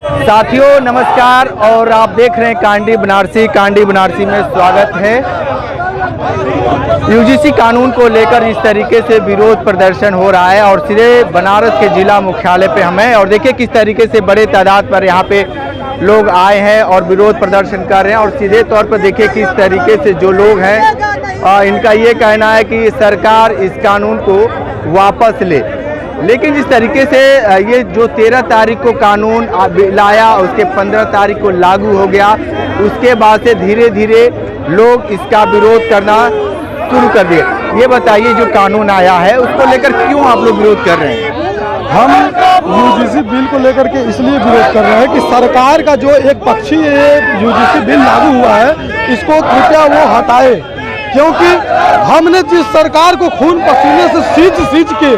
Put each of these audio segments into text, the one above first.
साथियों नमस्कार, और आप देख रहे हैं कांडी बनारसी में स्वागत है। यूजीसी कानून को लेकर इस तरीके से विरोध प्रदर्शन हो रहा है और सीधे बनारस के जिला मुख्यालय पे हम हैं और देखिए किस तरीके से बड़े तादाद पर यहाँ पे लोग आए हैं और विरोध प्रदर्शन कर रहे हैं। और सीधे तौर पर देखिए किस तरीके से जो लोग हैं इनका ये कहना है कि सरकार इस कानून को वापस ले। लेकिन जिस तरीके से ये जो 13 तारीख को कानून लाया, उसके 15 तारीख को लागू हो गया, उसके बाद से धीरे धीरे लोग इसका विरोध करना शुरू कर दिए। ये बताइए जो कानून आया है उसको लेकर क्यों आप लोग विरोध कर रहे हैं? हम यूजीसी बिल को लेकर के इसलिए विरोध कर रहे हैं कि सरकार का जो एक पक्षी यूजीसी बिल लागू हुआ है इसको कृपया वो हटाए, क्योंकि हमने जिस सरकार को खून पसीने से सींच के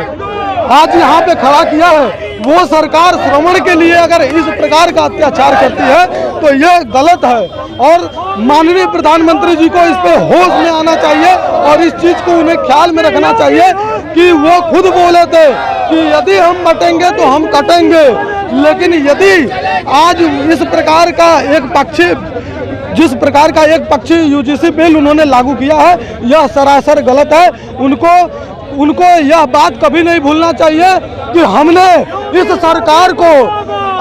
आज यहाँ पे खड़ा किया है, वो सरकार श्रवण के लिए अगर इस प्रकार का अत्याचार करती है तो ये गलत है। और माननीय प्रधानमंत्री जी को इस पे होश में आना चाहिए और इस चीज को उन्हें ख्याल में रखना चाहिए कि वो खुद बोले थे कि यदि हम बटेंगे तो हम कटेंगे, लेकिन यदि आज इस प्रकार का जिस प्रकार का एक पक्षी यूजीसी बिल उन्होंने लागू किया है, यह सरासर गलत है। उनको यह बात कभी नहीं भूलना चाहिए कि हमने इस सरकार को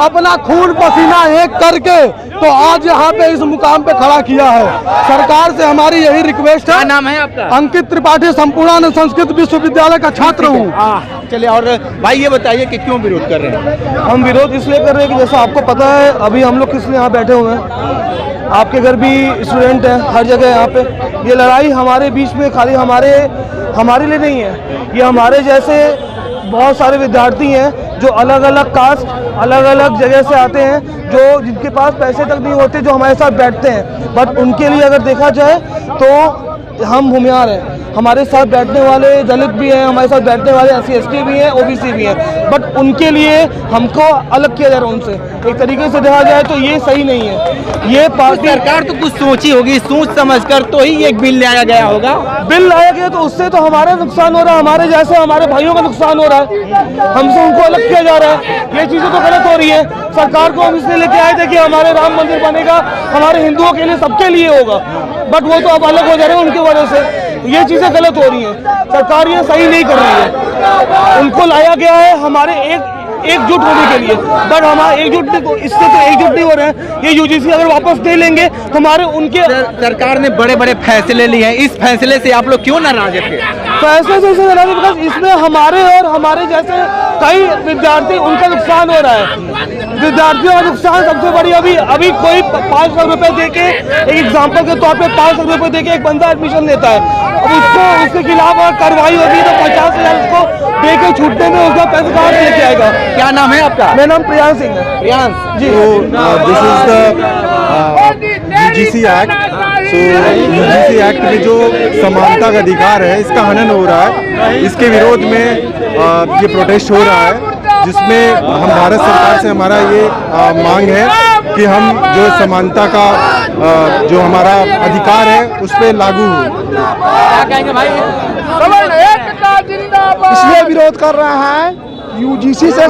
अपना खून पसीना एक करके तो आज यहाँ पे इस मुकाम पे खड़ा किया है। सरकार से हमारी यही रिक्वेस्ट है। क्या नाम है आपका? अंकित त्रिपाठी, संपूर्णानंद संस्कृत विश्वविद्यालय का छात्र हूँ। चलिए, और भाई ये बताइए कि क्यों विरोध कर रहे हैं? हम विरोध इसलिए कर रहे हैं कि जैसा आपको पता है अभी हम लोग किस लिए यहाँ बैठे हुए हैं, आपके घर भी स्टूडेंट हैं, हर जगह यहाँ पे ये लड़ाई हमारे बीच में खाली हमारे लिए नहीं है। ये हमारे जैसे बहुत सारे विद्यार्थी हैं जो अलग अलग कास्ट, अलग अलग जगह से आते हैं, जो जिनके पास पैसे तक नहीं होते, जो हमारे साथ बैठते हैं। बट उनके लिए अगर देखा जाए तो हम भूमियार हैं। हमारे साथ बैठने वाले दलित भी हैं, हमारे साथ बैठने वाले SC/ST भी हैं, OBC भी हैं, बट उनके लिए हमको अलग किया जा रहा है उनसे। एक तरीके से देखा जाए तो ये सही नहीं है। ये पार्टी सरकार तो कुछ सोची होगी, सोच समझकर तो ही एक बिल लाया गया होगा। बिल लाया गया तो उससे तो हमारा नुकसान हो रहा है, हमारे जैसे हमारे भाइयों का नुकसान हो रहा है, हमसे उनको अलग किया जा रहा है। ये चीजें तो गलत हो रही है। सरकार को हम इसलिए लेके आए थे कि हमारे राम मंदिर बनेगा, हमारे हिंदुओं के लिए, सबके लिए होगा, बट वो तो अब अलग हो जा रहे हैं उनकी वजह से। ये चीजें गलत हो रही हैं, सरकार ये सही नहीं कर रही है। उनको लाया गया है हमारे एकजुट होने के लिए, बट हमारे इससे तो एकजुट नहीं हो रहे हैं। ये यूजीसी अगर वापस दे लेंगे तो हमारे उनके सरकार ने बड़े बड़े फैसले लिए हैं, इस फैसले से आप लोग क्यों नाराज थे? फैसले से नाराज है बिकॉज इसमें हमारे और हमारे जैसे कई विद्यार्थी, उनका नुकसान हो रहा है। विद्यार्थियों का नुकसान सबसे बड़ी, अभी कोई 5 लाख रुपए दे के, एक एग्जाम्पल के तौर पे 5 लाख रुपए दे के एक बंदा एडमिशन लेता है। अब उसके खिलाफ अगर कार्रवाई होगी तो 50,000 उसको दे के छूटने में उसका पैसा कहाँ से लेके आएगा? क्या नाम है आपका? मेरा नाम प्रियांश सिंह है। Priyansh ji. This is the UGC act. UGC act में जो समानता का अधिकार है इसका हनन हो रहा है। इसके विरोध में ये प्रोटेस्ट हो रहा है, जिसमें हम भारत सरकार से हमारा ये मांग है कि हम जो समानता का जो हमारा अधिकार है उस पर लागू हो। क्या कहेंगे भाई? इसलिए विरोध कर रहा है यूजीसी से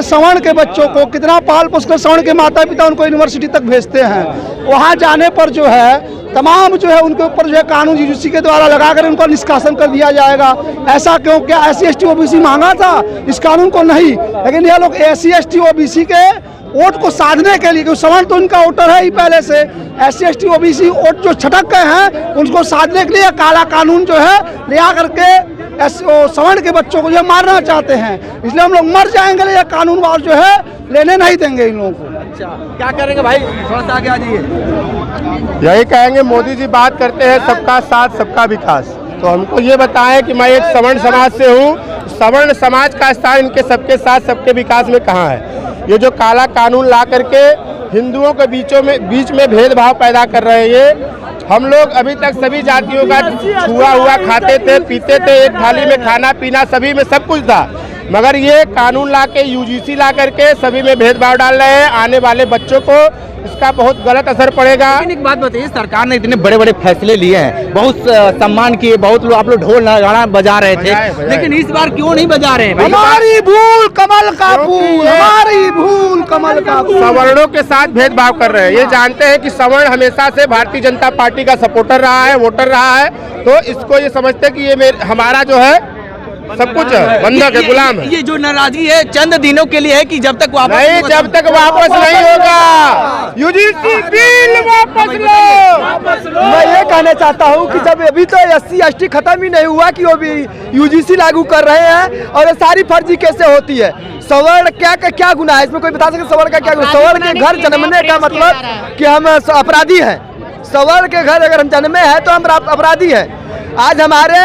सवर्ण के बच्चों को कितना पाल पोस कर सवर्ण के माता पिता उनको यूनिवर्सिटी तक भेजते हैं। वहाँ जाने पर जो है तमाम जो है उनके ऊपर जो है कानून यूजीसी के द्वारा लगाकर उनका निष्कासन कर दिया जाएगा। ऐसा क्यों? क्या SC/ST OBC मांगा था इस कानून को? नहीं, लेकिन यह लोग SC/ST OBC के वोट को साधने के लिए, क्योंकि सवर्ण तो इनका वोटर है ही पहले से, SC/ST OBC वोट जो छटक गए हैं उनको साधने के लिए काला कानून जो है ले करके सवर्ण के बच्चों को ये मारना चाहते हैं। इसलिए हम लोग मर जाएंगे, ये कानून वाल जो है लेने नहीं देंगे इन लोगों को। अच्छा, क्या करेंगे भाई? थोड़ा सा आगे आ जाइए। यही कहेंगे, मोदी जी बात करते हैं सबका साथ सबका विकास, तो हमको ये बताएं कि मैं एक सवर्ण समाज से हूँ, सवर्ण समाज का स्थान इनके सबके साथ सबके विकास में कहाँ है? ये जो काला कानून ला करके हिंदुओं के बीच में भेदभाव पैदा कर रहे हैं। ये हम लोग अभी तक सभी जातियों का छुआ हुआ खाते थे, पीते थे, एक थाली में खाना पीना सभी में सब कुछ था, मगर ये कानून ला के यूजीसी ला करके सभी में भेदभाव डाल रहे हैं। आने वाले बच्चों को इसका बहुत गलत असर पड़ेगा। लेकिन एक बात बताइए, सरकार ने इतने बड़े बड़े फैसले लिए हैं, बहुत सम्मान किए, बहुत लोग, आप लोग ढोल नगाड़ा बजा रहे थे, लेकिन इस बार क्यों नहीं बजा रहे हैं? हमारी भूल कमल का फूल, कमल का फूल। सवर्णों के साथ भेदभाव कर रहे हैं। ये जानते हैं कि सवर्ण हमेशा से भारतीय जनता पार्टी का सपोर्टर रहा है, वोटर रहा है, तो इसको ये समझते हैं कि ये हमारा जो है सब कुछ है, बंधक है, गुलाम है। ये जो नाराजगी है चंद दिनों के लिए है कि जब तक वापस नहीं, जब तक वापस नहीं होगा यूजीसी बिल वापस लो। मैं ये कहना चाहता हूँ कि जब अभी तो SC/ST खत्म ही नहीं हुआ कि वो भी UGC लागू कर रहे हैं और ये सारी फर्जी कैसे होती है। सवर्ण क्या गुनाह है इसमें, कोई बता सके सवर्ण का क्या गुनाह? सवर्ण के घर जन्मने का मतलब कि हम अपराधी हैं। सवर्ण के घर अगर हम जन्मे हैं तो हम अपराधी हैं। आज हमारे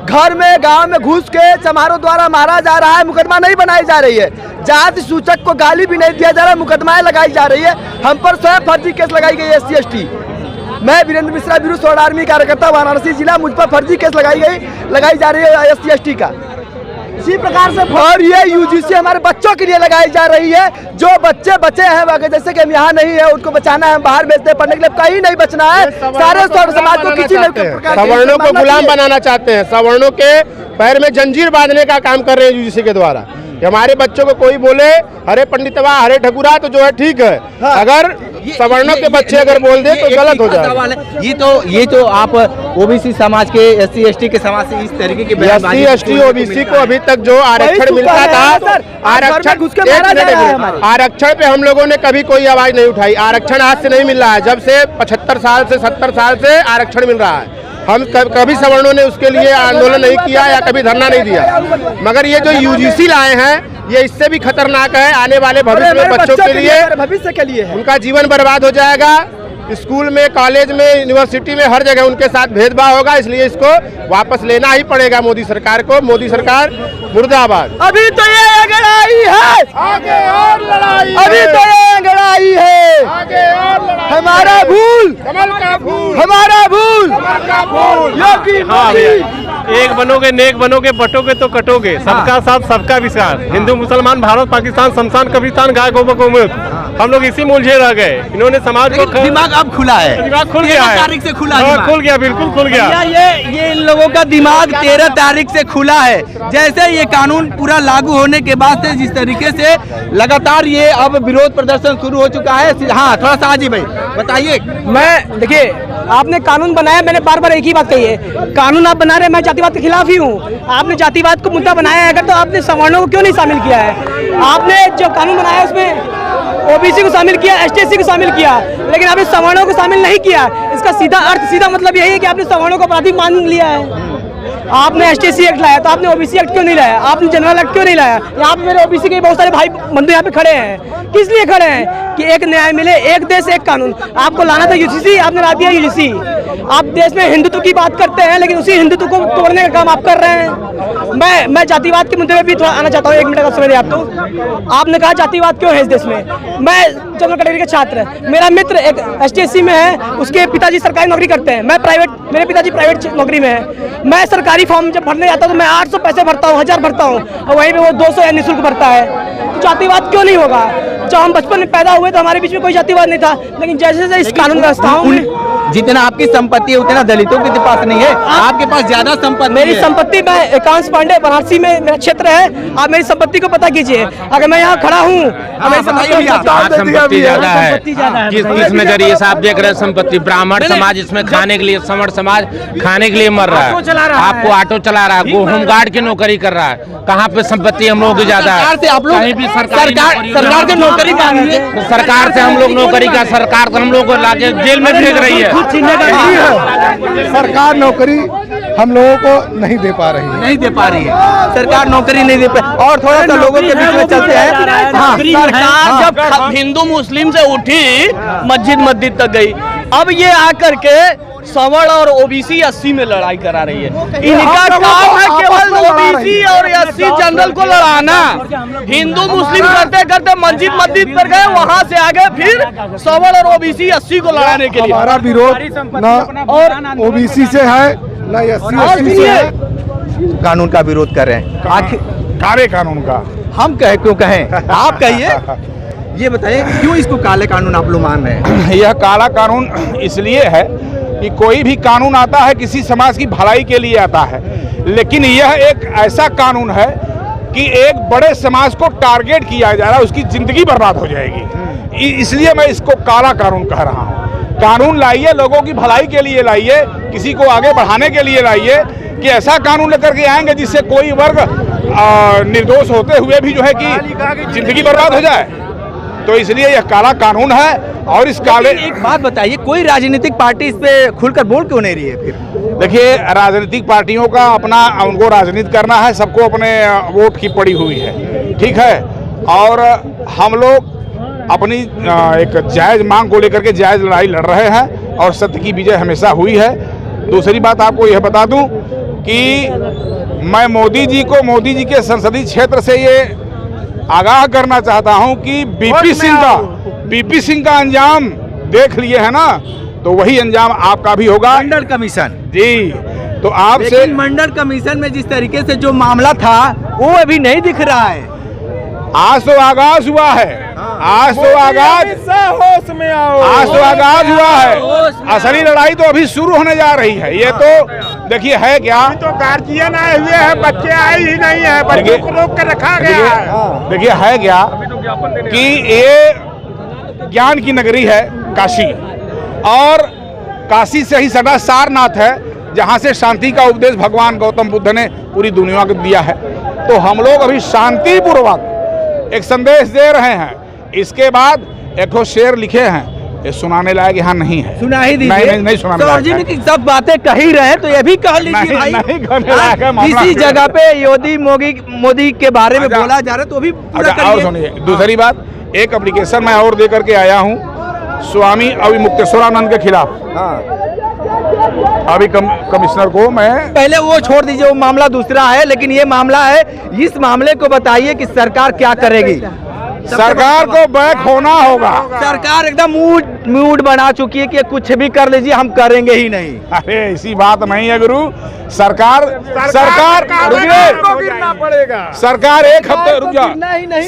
घर में गांव में घुस के चमारों द्वारा मारा जा रहा है, मुकदमा नहीं बनाई जा रही है। जाति सूचक को गाली भी नहीं दिया जा रहा है, मुकदमाएं लगाई जा रही है। हम पर स्वयं फर्जी केस लगाई गई है SC/ST। मैं वीरेंद्र मिश्रा ब्यूरो स्वर्ण आर्मी कार्यकर्ता वाराणसी जिला, मुझ पर फर्जी केस लगाई जा रही है SC/ST का। इसी प्रकार से और ये UGC हमारे बच्चों के लिए लगाई जा रही है। जो बच्चे बचे हैं अगर जैसे कि हम यहाँ नहीं है, उनको बचाना है, हम बाहर भेजते हैं पढ़ने के लिए, कहीं नहीं बचना है। सारे समाज को किसी सवर्णों को गुलाम बनाना चाहते हैं, सवर्णों के पैर में जंजीर बांधने का काम कर रहे हैं UGC के द्वारा। हमारे बच्चों को कोई बोले हरे पंडितवा हरे ठकुरा तो जो है ठीक है, अगर सवर्णों के बच्चे अगर बोल दे तो गलत हो जाए। ये तो आप OBC समाज के SC/ST के समाज से इस तरीके की SC/ST OBC को अभी तक जो आरक्षण मिलता था, आरक्षण पे हम लोगों ने कभी कोई आवाज नहीं उठाई। आरक्षण आज से नहीं मिल रहा है, जब से 75 साल से 70 साल से आरक्षण मिल रहा है। हम कभी सवर्णों ने उसके लिए आंदोलन नहीं किया या कभी धरना नहीं दिया। मगर ये जो UGC लाए हैं ये इससे भी खतरनाक है। आने वाले भविष्य में बच्चों के लिए, भविष्य के लिए उनका जीवन बर्बाद हो जाएगा। स्कूल में, कॉलेज में, यूनिवर्सिटी में हर जगह उनके साथ भेदभाव होगा। इसलिए इसको वापस लेना ही पड़ेगा मोदी सरकार को। मोदी सरकार मुर्दाबाद। अभी तो ये अंगड़ाई है, आगे और लड़ाई, अभी तो ये अंगड़ाई है, आगे और लड़ाई, हमारा भूल, कमल का फूल, हमारा भूल, कमल का फूल। योगी मोदी। एक बनोगे नेक बनोगे, बटोगे तो कटोगे, सबका साथ सबका विश्वास। हिंदू मुसलमान भारत पाकिस्तान शमशान कब्रिस्तान गाय गोबर गोमूत्र, हम लोग इसी मूलझे रह गए। इन्होंने समाज को दिमाग अब खुला है, दिमाग खुल गया है, तारीख से खुला खुल गया, बिल्कुल खुल गया। ये इन लोगों का दिमाग 13 तारीख से खुला है। जैसे ये कानून पूरा लागू होने के बाद से जिस तरीके से लगातार ये अब विरोध प्रदर्शन शुरू हो चुका है। हाँ, थोड़ा सा हाजी भाई बताइए। मैं देखिए, आपने कानून बनाया, मैंने बार बार एक ही बात कही है, कानून आप बना रहे हैं, मैं जातिवाद के खिलाफ ही हूँ। आपने जातिवाद को मुद्दा बनाया है अगर, तो आपने सवर्णों को क्यों नहीं शामिल किया है? आपने जो कानून बनाया उसमें OBC को शामिल किया, ST/SC को शामिल किया, लेकिन आपने सवर्णों को शामिल नहीं किया। इसका सीधा मतलब यही है कि आपने सवर्णों को अपराधी मान लिया है। आपने ST/SC एक्ट लाया तो आपने OBC एक्ट क्यों नहीं लाया? आपने जनरल एक्ट क्यों नहीं लाया? यहाँ पे मेरे OBC के बहुत सारे भाई बंधु यहाँ पे खड़े हैं। किस लिए खड़े हैं? कि एक न्याय मिले, एक देश एक कानून। आपको लाना था UGC, आपने ला दिया UGC। आप देश में हिंदुत्व की बात करते हैं, लेकिन उसी हिंदुत्व को तोड़ने का काम आप कर रहे हैं। मैं जातिवाद के मुद्दे में भी थोड़ा आना चाहता हूँ, 1 मिनट का समय दें आपको। आपने कहा जातिवाद क्यों है इस देश में? मैं जनरल कैटेगरी का छात्र, मेरा मित्र एक ST/SC में है, उसके पिताजी सरकारी नौकरी करते हैं, मैं प्राइवेट, मेरे पिताजी प्राइवेट नौकरी में है। मैं सरकारी फॉर्म जब भरने जाता हूँ तो मैं 800 पैसे भरता हूँ, 1000 भरता हूँ, और वहीं पे वो 200 या निःशुल्क भरता है। तो जातिवाद क्यों नहीं होगा? जब हम बचपन में पैदा हुए तो हमारे बीच में कोई जातिवाद नहीं था, लेकिन जैसे जैसे इस कानून व्यवस्थाओं में जितना आपकी संपत्ति है उतना दलितों के पास नहीं है। आपके पास ज्यादा संपत्ति मेरी है। संपत्ति, मैं एकांश पांडे, वाराणसी में मेरा क्षेत्र है। आप मेरी संपत्ति को पता कीजिए। अगर मैं यहाँ खड़ा हूँ, बताइए संपत्ति ज्यादा है। किस नजरिए से आप देख रहे हैं संपत्ति? ब्राह्मण समाज इसमें खाने के लिए, सवर्ण समाज खाने के लिए मर रहा है, आपको ऑटो चला रहा है, होमगार्ड की नौकरी कर रहा है। कहाँ पे संपत्ति हम लोगों की ज्यादा है? कहीं भी सरकार से नौकरी मांगिए, सरकार से हम लोग नौकरी का, सरकार तो हम लोग को लाके जेल में भेज रही है। सरकार नौकरी हम लोगों को नहीं दे पा रही है, सरकार नौकरी नहीं दे पा। और थोड़ा सा लोगों के बीच में चलते हैं। हाँ, सरकार जब हिंदू मुस्लिम से उठी, मस्जिद तक गई, अब ये आकर के सवर्ण और OBC SC में लड़ाई करा रही है। इनका काम है केवल OBC और SC जनरल को लड़ाना। हिंदू मुस्लिम करते करते मस्जिद पर गए, वहां से आगे फिर सवर्ण और OBC SC को लड़ाने के लिए। हमारा विरोध न और OBC से है न SC/ST से है। कानून का विरोध कर रहे हैं, आखिर काले कानून का हम क्यों कहें? आप कहिए, ये बताइए क्यों इसको काले कानून आप लोग मान रहे हैं? यह काला कानून इसलिए है कि कोई भी कानून आता है किसी समाज की भलाई के लिए आता है, लेकिन यह एक ऐसा कानून है कि एक बड़े समाज को टारगेट किया जा रहा है, उसकी जिंदगी बर्बाद हो जाएगी। इसलिए मैं इसको काला कानून कह रहा हूँ। कानून लाइए, लोगों की भलाई के लिए लाइए, किसी को आगे बढ़ाने के लिए लाइए, कि ऐसा कानून लेकर के आएंगे जिससे कोई वर्ग निर्दोष होते हुए भी जो है कि जिंदगी बर्बाद हो जाए। तो इसलिए यह काला कानून है। और इस काले, एक बात बताइए, कोई राजनीतिक पार्टी इस पे खुलकर बोल क्यों नहीं रही है? फिर देखिए, राजनीतिक पार्टियों का अपना, उनको राजनीति करना है, सबको अपने वोट की पड़ी हुई है, ठीक है। और हम लोग अपनी एक जायज़ मांग को लेकर के जायज़ लड़ाई लड़ रहे हैं और सत्य की विजय हमेशा हुई है। दूसरी बात आपको यह बता दूं कि मैं मोदी जी को, मोदी जी के संसदीय क्षेत्र से ये आगाह करना चाहता हूं कि बीपी सिंह का अंजाम देख लिए है ना, तो वही अंजाम आपका भी होगा। मंडल कमीशन जी, तो आपसे, लेकिन मंडल कमीशन में जिस तरीके से जो मामला था वो अभी नहीं दिख रहा है। आज तो आगाज हुआ है, आज तो आगाज, होश में आओ, आज तो आगाज हुआ है। असली लड़ाई तो अभी शुरू होने जा रही है। ये तो देखिए है क्या, तो गार्जियन आए हुए हैं, बच्चे आए ही नहीं है, बच्चों को रोक कर रखा गया है। देखिए है क्या कि ये ज्ञान की नगरी है काशी, और काशी से ही सटा सारनाथ है, जहाँ से शांति का उपदेश भगवान गौतम बुद्ध ने पूरी दुनिया को दिया है। तो हम लोग अभी शांतिपूर्वक एक संदेश दे रहे हैं। इसके बाद एक शेर लिखे हैं, ये सुनाने लायक यहाँ नहीं है। सुना ही दीजिए। नहीं सुनाने लायक है। सब बातें कह ही रहे हैं तो ये भी कह लीजिए भाई। नहीं कहने लायक है मामला। किसी जगह पे मोदी के बारे में बोला जा रहा है तो भी पूरा अच्छा, और सुनिए, दूसरी बात, एक एप्लीकेशन मैं और दे करके आया हूँ स्वामी अविमुक्तेश्वरानंद के खिलाफ। अभी कमिश्नर को मैं, पहले वो छोड़ दीजिए, वो मामला दूसरा है, लेकिन ये मामला है। इस मामले को बताइए कि सरकार क्या करेगी। सरकार को बैक होना होगा। सरकार एकदम मूड बना चुकी है कि कुछ भी कर लीजिए, हम करेंगे ही नहीं। अरे ऐसी बात नहीं है गुरु। सरकार गिरना पड़ेगा। सरकार एक हफ्ते, रुक जा,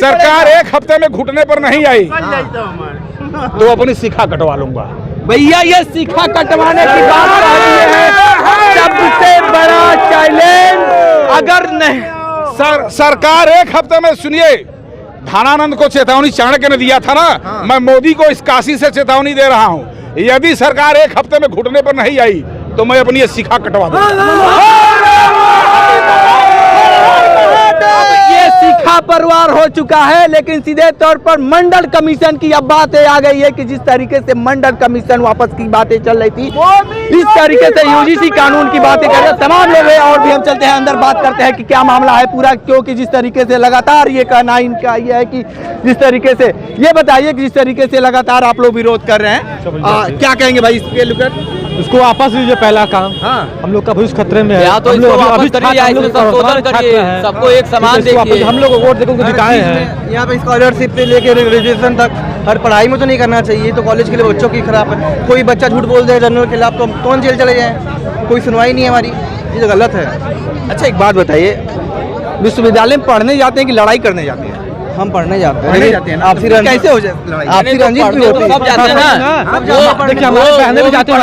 सरकार एक हफ्ते में घुटने पर नहीं आई तो अपनी शिखा कटवा लूंगा। भैया ये शिखा कटवाने की बात कर रही है, सबसे बड़ा चैलेंज। अगर नहीं सरकार एक हफ्ते में, सुनिए, धनानंद को चेतावनी चाणक्य ने दिया था ना, मैं मोदी को इस काशी से चेतावनी दे रहा हूं, यदि सरकार एक हफ्ते में घुटने पर नहीं आई तो मैं अपनी ये शिखा कटवा दूंगा। ये शिखा परवार हो चुका है, लेकिन सीधे तौर पर मंडल कमीशन की अब बातें आ गई है कि जिस तरीके से मंडल कमीशन वापस की बातें चल रही थी, इस तरीके से यूजीसी कानून की बातें कर रहे तमाम लोग हैं। और भी हम चलते हैं अंदर, बात करते हैं कि क्या मामला है पूरा, क्योंकि जिस तरीके से लगातार ये कहना इनका ये है कि जिस तरीके से, ये बताइए कि जिस तरीके से लगातार आप लोग विरोध कर रहे हैं, क्या कहेंगे भाई इसके लेकर? इसको वापस लीजिए पहला काम। हम लोग का भविष्य खतरे में है। या तो हम लोग इसको अभी वापस करिए, इसको संशोधन करिए, सबको एक समान देखिए। हम लोग वोट देकर जिताए हैं। यहाँ पे स्कॉलरशिप से लेकर ग्रेजुएशन तक हर पढ़ाई में तो नहीं करना चाहिए, तो कॉलेज के लिए बच्चों की खराब है। कोई बच्चा झूठ बोल दे जनरल के खिलाफ तो कौन जेल चले जाए, कोई सुनवाई नहीं है हमारी, ये तो गलत है। अच्छा एक बात बताइए, विश्वविद्यालय में पढ़ने जाते हैं कि लड़ाई करने जाते हैं? हम पढ़ने जाते हैं। पढ़ने जाते हैं ना, आपसी कैसे हो जाए लड़ाई? आपसी रंजिश भी होती है। सब जाते हैं ना, देखिए हमारे बहनें भी जाते हैं,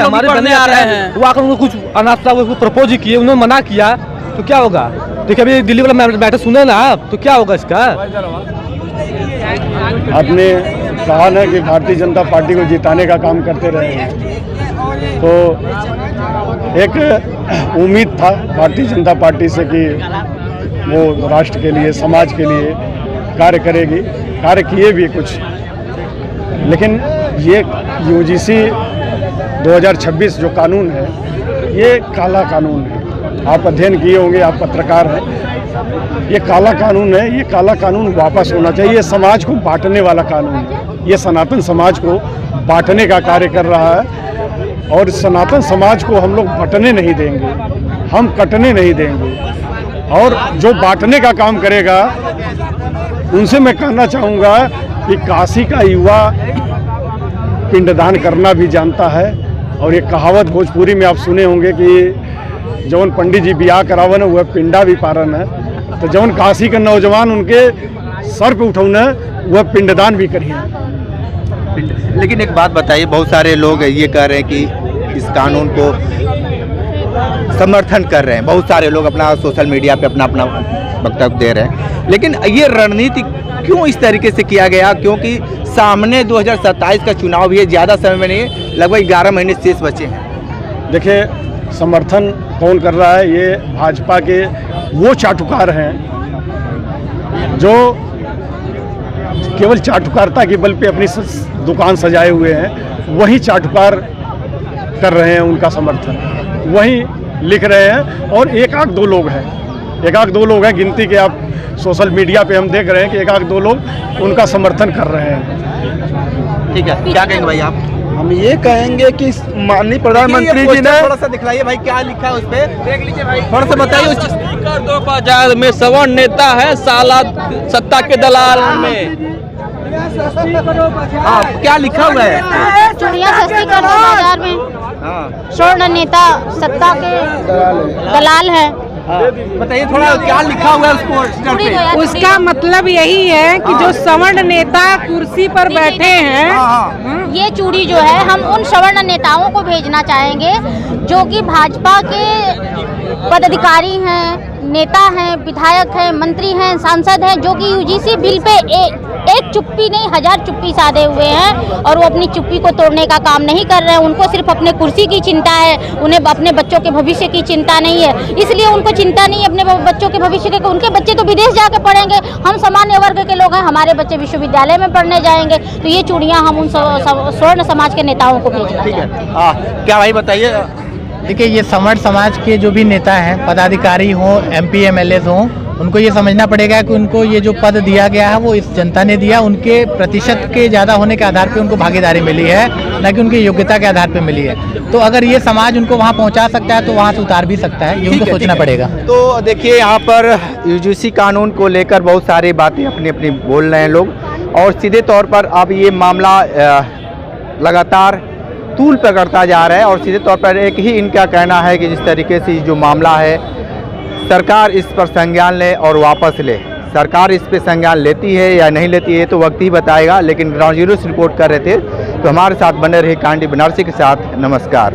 हमारे पढ़ने आ रहे हैं। वो आकर उनको कुछ अनाथ था, उसको प्रपोज किए, उन्होंने मना किया तो क्या होगा? देखिए अभी दिल्ली वाला मैटर सुने ना आप, तो क्या होगा इसका? आपने कहा ना कि भारतीय जनता पार्टी को जिताने का काम करते रहे हैं, तो एक उम्मीद था भारतीय जनता पार्टी से कि वो राष्ट्र के लिए, समाज के लिए कार्य करेगी, कार्य किए भी कुछ। लेकिन ये यूजीसी 2026 जो कानून है, ये काला कानून है। आप अध्ययन किए होंगे, आप पत्रकार हैं। ये काला कानून है, ये काला कानून वापस होना चाहिए। ये समाज को बांटने वाला कानून है, ये सनातन समाज को बांटने का कार्य कर रहा है। और सनातन समाज को हम लोग बंटने नहीं देंगे, हम कटने नहीं देंगे। और जो बांटने का काम करेगा, उनसे मैं कहना चाहूँगा कि काशी का युवा पिंडदान करना भी जानता है। और ये कहावत भोजपुरी में आप सुने होंगे कि जौन पंडित जी बियाह करावन वह पिंडा भी पारन है। तो जौन काशी के नौजवान उनके सर पे उठौना वह पिंडदान भी करिए। लेकिन एक बात बताइए, बहुत सारे लोग ये कह रहे हैं कि इस कानून को समर्थन कर रहे हैं, बहुत सारे लोग अपना सोशल मीडिया पे अपना वक्तव्य दे रहे हैं, लेकिन ये रणनीति क्यों इस तरीके से किया गया? क्योंकि सामने 2027 का चुनाव भी है, ज़्यादा समय में नहीं है, लगभग 11 महीने शेष बचे हैं। देखिए, समर्थन कौन कर रहा है? ये भाजपा के वो चाटुकार हैं जो केवल चाटुकारिता के बल पे अपनी दुकान सजाए हुए हैं, वही चाटुकार कर रहे हैं उनका समर्थन, वही लिख रहे हैं। और एक आध दो लोग हैं, गिनती के आप सोशल मीडिया पे हम देख रहे हैं कि एक आध दो लोग उनका समर्थन कर रहे हैं। ठीक है, क्या कहेंगे भाई आप? हम ये कहेंगे कि माननीय प्रधानमंत्री जी ने थोड़ा सा दिखलाइए भाई, क्या लिखा है उस पे, देख लीजिए भाई, थोड़ा सा बताइए। स्पीकर 2000 में सवर्ण नेता है, साला सत्ता के दलाल में। हाँ, क्या लिखा हुआ है? चूड़ियाँ सस्ती कर दो बाजार में, स्वर्ण नेता सत्ता के दलाल है। बताइए थोड़ा, क्या लिखा हुआ है उस पोस्टर पे? उसका मतलब यही है कि जो सवर्ण नेता कुर्सी पर बैठे हैं, ये चूड़ी जो है हम उन सवर्ण नेताओं को भेजना चाहेंगे जो कि भाजपा के पदाधिकारी हैं, नेता हैं, विधायक हैं, मंत्री हैं, सांसद हैं, जो कि यूजीसी बिल पे एक चुप्पी नहीं 1000 चुप्पी साधे हुए हैं और वो अपनी चुप्पी को तोड़ने का काम नहीं कर रहे हैं। उनको सिर्फ अपने कुर्सी की चिंता है, उन्हें अपने बच्चों के भविष्य की चिंता नहीं है। इसलिए उनको चिंता नहीं है अपने बच्चों के भविष्य के, उनके बच्चे तो विदेश जाके पढ़ेंगे, हम सामान्य वर्ग के लोग हैं, हमारे बच्चे विश्वविद्यालय में पढ़ने जाएंगे। तो ये चूड़ियाँ हम उन स्वर्ण समाज के नेताओं को भेजना चाहते हैं। क्या भाई बताइए? देखिए, ये सवर्ण समाज के जो भी नेता हैं, पदाधिकारी हों, MP MLA हों, उनको ये समझना पड़ेगा कि उनको ये जो पद दिया गया है वो इस जनता ने दिया, उनके प्रतिशत के ज़्यादा होने के आधार पे उनको भागीदारी मिली है, न कि उनकी योग्यता के आधार पे मिली है। तो अगर ये समाज उनको वहाँ पहुँचा सकता है तो वहाँ से उतार भी सकता है, ये उनको सोचना पड़ेगा। तो देखिए, यहाँ पर UGC कानून को लेकर बहुत सारी बातें अपनी अपनी बोल रहे हैं लोग, और सीधे तौर पर अब ये मामला लगातार तूल पकड़ता जा रहा है। और सीधे तौर पर एक ही इनका कहना है कि जिस तरीके से जो मामला है, सरकार इस पर संज्ञान ले और वापस ले। सरकार इस पे संज्ञान लेती है या नहीं लेती है तो वक्त ही बताएगा। लेकिन ग्राउंड जीरो से रिपोर्ट कर रहे थे, तो हमारे साथ बने रहे कांडी बनारसी के साथ। नमस्कार।